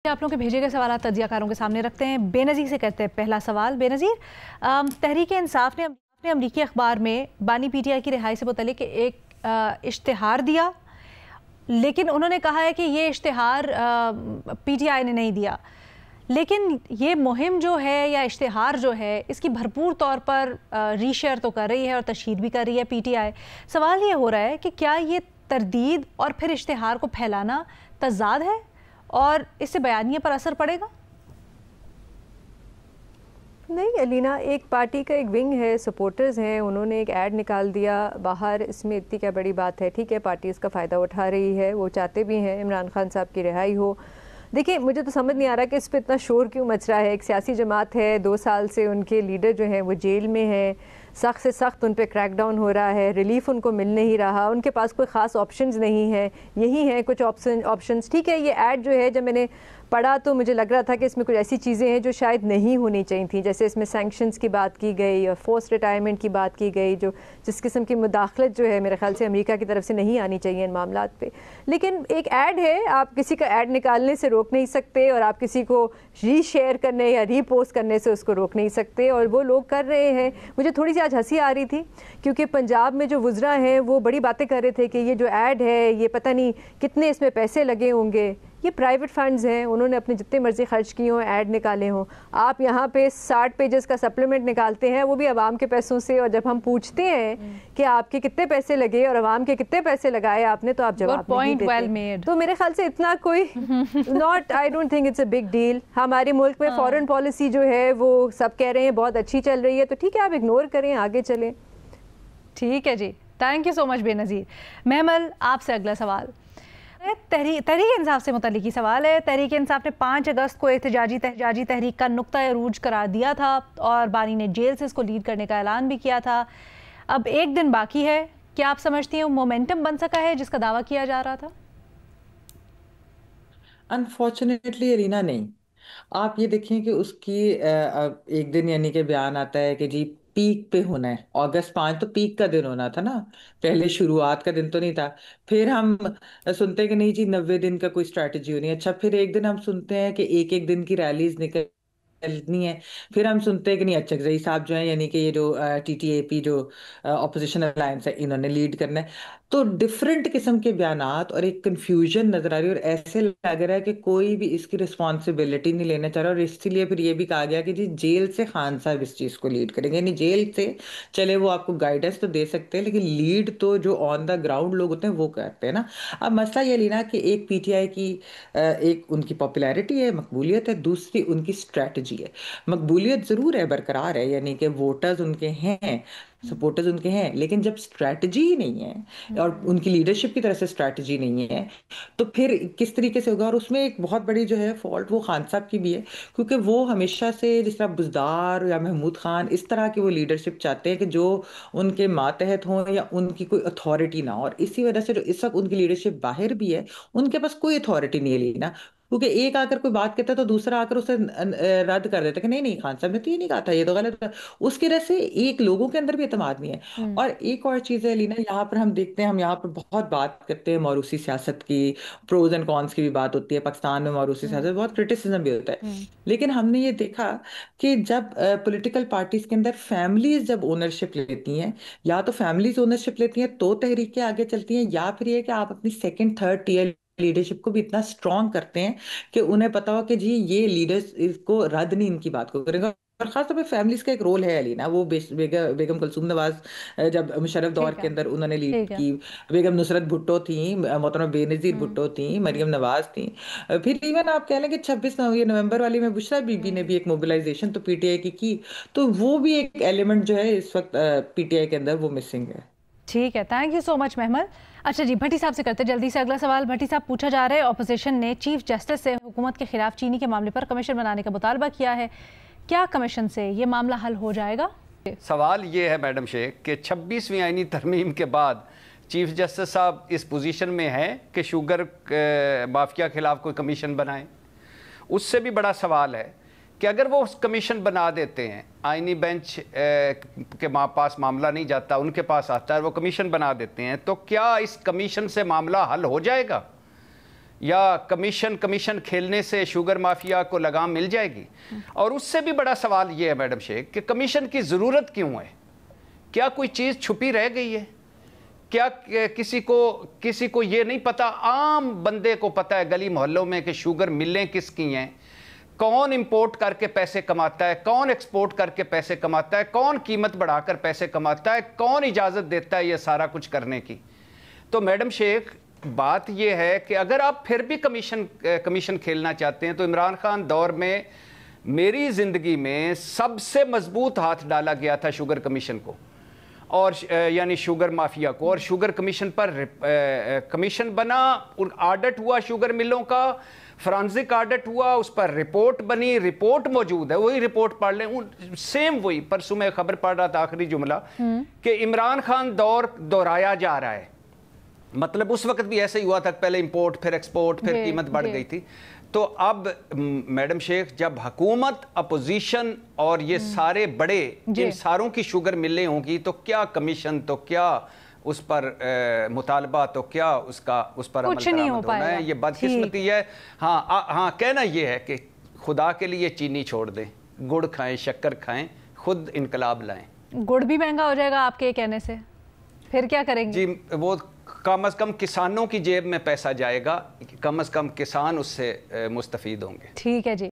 आप लोगों के भेजे गए सवाल तज्जियाकारों के सामने रखते हैं। बेनज़ीर से करते हैं पहला सवाल। बेनज़ीर, तहरीक इंसाफ ने अमरीकी अखबार में बानी पीटीआई की रिहाई से मुतल्लिक एक इश्तिहार दिया, लेकिन उन्होंने कहा है कि ये इश्तिहार पीटीआई ने नहीं दिया। लेकिन ये मुहिम जो है या इश्तिहार जो है इसकी भरपूर तौर पर रीशेयर तो कर रही है और तशहीर भी कर रही है पीटीआई। सवाल ये हो रहा है कि क्या ये तरदीद और फिर इश्तिहार को फैलाना तज़ाद है और इससे बयानिए पर असर पड़ेगा? नहीं अलीना, एक पार्टी का एक विंग है, सपोर्टर्स हैं, उन्होंने एक ऐड निकाल दिया बाहर, इसमें इतनी क्या बड़ी बात है। ठीक है, पार्टी इसका फ़ायदा उठा रही है, वो चाहते भी हैं इमरान खान साहब की रिहाई हो। देखिए, मुझे तो समझ नहीं आ रहा कि इस पर इतना शोर क्यों मच रहा है। एक सियासी जमात है, 2 साल से उनके लीडर जो हैं वो जेल में हैं, सख्त से सख्त उन पर क्रैकडाउन हो रहा है, रिलीफ उनको मिल नहीं रहा, उनके पास कोई ख़ास ऑप्शंस नहीं है, यही हैं कुछ ऑप्शंस। ठीक है, ये ऐड जो है जब मैंने पढ़ा तो मुझे लग रहा था कि इसमें कुछ ऐसी चीज़ें हैं जो शायद नहीं होनी चाहिए थी, जैसे इसमें सैंक्शंस की बात की गई और फोर्स रिटायरमेंट की बात की गई, जो जिस किस्म की मुदाखलत जो है मेरे ख्याल से अमेरिका की तरफ से नहीं आनी चाहिए इन मामलात पे। लेकिन एक ऐड है, आप किसी का ऐड निकालने से रोक नहीं सकते और आप किसी को रीशेयर करने या रीपोस्ट करने से उसको रोक नहीं सकते, और वो लोग कर रहे हैं। मुझे थोड़ी सी आज हंसी आ रही थी क्योंकि पंजाब में जो वुज़रा हैं वो बड़ी बातें कर रहे थे कि ये जो ऐड है ये पता नहीं कितने इसमें पैसे लगे होंगे। ये प्राइवेट फंड्स हैं, उन्होंने अपने जितने मर्जी खर्च किए हों, ऐड निकाले हों। आप यहाँ पे 60 पेजेस का सप्लीमेंट निकालते हैं, वो भी आवाम के पैसों से, और जब हम पूछते हैं कि आपके कितने पैसे लगे और आवाम के कितने पैसे लगाए आपने, तो आप जवाब नहीं देते। तो मेरे ख्याल से इतना कोई not, I don't think it's a big deal. हमारे मुल्क में फॉरेन पॉलिसी जो है वो सब कह रहे हैं बहुत अच्छी चल रही है, तो ठीक है, आप इग्नोर करें, आगे चलें। ठीक है जी, thank you so much Benazir. Mahmal, आपसे अगला सवाल तहरीक इंसाफ से मुतल्लिक ही सवाल है। तहरीक इंसाफ ने 5 अगस्त को एहतजाजी तहरीक का नुक्ता अरूज करार दिया था और बानी ने जेल से इसको लीड करने का ऐलान भी किया था। अब 1 दिन बाकी है, क्या आप समझती हैं वो मोमेंटम बन सका है जिसका दावा किया जा रहा था? अनफॉर्चुनेटली एरिना नहीं। आप ये देखें कि उसकी 1 दिन यानी कि बयान आता है कि जी पीक पे होना है, अगस्त 5 तो पीक का दिन होना था ना, पहले शुरुआत का दिन तो नहीं था। फिर हम सुनते हैं कि नहीं जी 90 दिन का कोई स्ट्रैटेजी होनी है। अच्छा, फिर 1 दिन हम सुनते हैं कि एक एक दिन की रैलीज निकलनी है। फिर हम सुनते हैं कि नहीं अच्छा रईस साहब जो है यानी कि ये जो टीटीएपी जो ऑपोजिशन अलायंस है इन्होंने लीड करना है। तो डिफरेंट किस्म के बयानात और एक कंफ्यूजन नजर आ रही है, और ऐसे लग रहा है कि कोई भी इसकी रिस्पॉन्सिबिलिटी नहीं लेना चाह रहा। और इसीलिए फिर ये भी कहा गया कि जी जेल से खान साहब इस चीज़ को लीड करेंगे, यानी जेल से चले वो आपको गाइडेंस तो दे सकते हैं लेकिन लीड तो जो ऑन द ग्राउंड लोग होते हैं वो करते हैं ना। अब मसला ये लेना कि एक पीटीआई की एक उनकी पॉपुलैरिटी है, मकबूलियत है, दूसरी उनकी स्ट्रैटेजी है। मकबूलियत ज़रूर है, बरकरार है, यानी कि वोटर्स उनके हैं, सपोर्टर्स उनके हैं, लेकिन जब स्ट्रैटेजी ही नहीं है और उनकी लीडरशिप की तरफ से स्ट्रैटेजी नहीं है तो फिर किस तरीके से होगा। और उसमें एक बहुत बड़ी जो है फॉल्ट वो खान साहब की भी है, क्योंकि वो हमेशा से जिस तरह बुज़दार या महमूद खान इस तरह की वो लीडरशिप चाहते हैं कि जो उनके मातहत हों या उनकी कोई अथॉरिटी ना हो। और इसी वजह से जो इस वक्त उनकी लीडरशिप बाहर भी है, उनके पास कोई अथॉरिटी नहीं है लेना, क्योंकि एक आकर कोई बात कहता है तो दूसरा आकर उसे रद्द कर देता है कि नहीं नहीं खान साहब ने तो ये नहीं कहा था, ये तो गलत है। उसकी वजह से एक लोगों के अंदर भी एतमाद नहीं है। और एक और चीज़ है लीना, यहाँ पर हम देखते हैं, हम यहाँ पर बहुत बात करते हैं मौरूसी सियासत की, प्रोज एंड कॉन्स की भी बात होती है, पाकिस्तान में मौरूसी सियासत बहुत क्रिटिसिज्म भी होता है। लेकिन हमने ये देखा कि जब पॉलिटिकल पार्टीज के अंदर फैमिलीज जब ओनरशिप लेती हैं, या तो फैमिलीज ओनरशिप लेती हैं तो तहरीकें आगे चलती हैं, या फिर ये कि आप अपनी सेकंड थर्ड टीयर लीडरशिप को भी इतना स्ट्रॉन्ग करते हैं कि उन्हें पता हो कि जी ये लीडर्स इसको रद्द नहीं इनकी बात को करेगा। और खासतौर पे फैमिलीज का एक रोल है अली ना, वो बेगम कुलसूम नवाज जब मुशर्रफ दौर के अंदर उन्होंने लीड की, बेगम नुसरत भुट्टो थी, मोहतरमा बेनज़ीर भुट्टो थी, मरियम नवाज थी, फिर इवन आप कह लें कि 26 नवंबर वाली में बुशरा बीबी ने भी एक मोबिलाइजेशन तो पीटीआई की, तो वो भी एक एलिमेंट जो है इस वक्त पीटीआई के अंदर वो मिसिंग है। ठीक है, थैंक यू सो मच महमल। अच्छा जी, भट्टी साहब से करते जल्दी से अगला सवाल। भट्टी साहब, पूछा जा रहा है ऑपोजिशन ने चीफ जस्टिस से हुकूमत के खिलाफ चीनी के मामले पर कमीशन बनाने का मुतालबा किया है, क्या कमीशन से ये मामला हल हो जाएगा? सवाल ये है मैडम शेख कि 26वीं आईनी तरमीम के बाद चीफ जस्टिस साहब इस पोजीशन में हैं कि शुगर माफिया के खिलाफ कोई कमीशन बनाएं। उससे भी बड़ा सवाल है कि अगर वो कमीशन बना देते हैं, आईनी बेंच के पास मामला नहीं जाता, उनके पास आता है, वो कमीशन बना देते हैं, तो क्या इस कमीशन से मामला हल हो जाएगा? या कमीशन खेलने से शुगर माफिया को लगाम मिल जाएगी? और उससे भी बड़ा सवाल ये है मैडम शेख कि कमीशन की ज़रूरत क्यों है? क्या कोई चीज़ छुपी रह गई है? क्या किसी को ये नहीं पता? आम बंदे को पता है गली मोहल्लों में कि शुगर मिलें किसकी हैं, कौन इंपोर्ट करके पैसे कमाता है, कौन एक्सपोर्ट करके पैसे कमाता है, कौन कीमत बढ़ाकर पैसे कमाता है, कौन इजाज़त देता है ये सारा कुछ करने की। तो मैडम शेख बात यह है कि अगर आप फिर भी कमीशन खेलना चाहते हैं तो इमरान खान दौर में मेरी ज़िंदगी में सबसे मजबूत हाथ डाला गया था शुगर कमीशन को, और यानी शुगर माफिया को, और शुगर कमीशन पर कमीशन बना, ऑडिट हुआ शुगर मिलों का, फॉरेंसिक ऑडिट हुआ, उस पर रिपोर्ट बनी, रिपोर्ट मौजूद है, वही रिपोर्ट पढ़ लें, सेम वही। परसों मैं खबर पढ़ रहा था आखिरी जुमला कि इमरान खान दौर दोहराया जा रहा है। मतलब उस वक्त भी ऐसे ही हुआ था, पहले इंपोर्ट फिर एक्सपोर्ट फिर कीमत बढ़ गई थी। तो अब मैडम शेख जब हुकूमत, अपोजिशन और ये सारे बड़े इन सारों की शुगर मिलें होंगी तो क्या कमीशन, तो क्या उस पर मुतालबा, तो क्या उस पर अमल दरामद होना है? ये बदकिस्मती है। हाँ, कहना ये है कि खुदा के लिए चीनी छोड़ दें, गुड़ खाएं, शक्कर खाएं, खुद इनकलाब लाएं। गुड़ भी महंगा हो जाएगा आपके कहने से, फिर क्या करेंगे? जी, वो कम अज़ कम किसानों की जेब में पैसा जाएगा, कम अज़ कम किसान उससे मुस्तफ़ीद होंगे। ठीक है जी।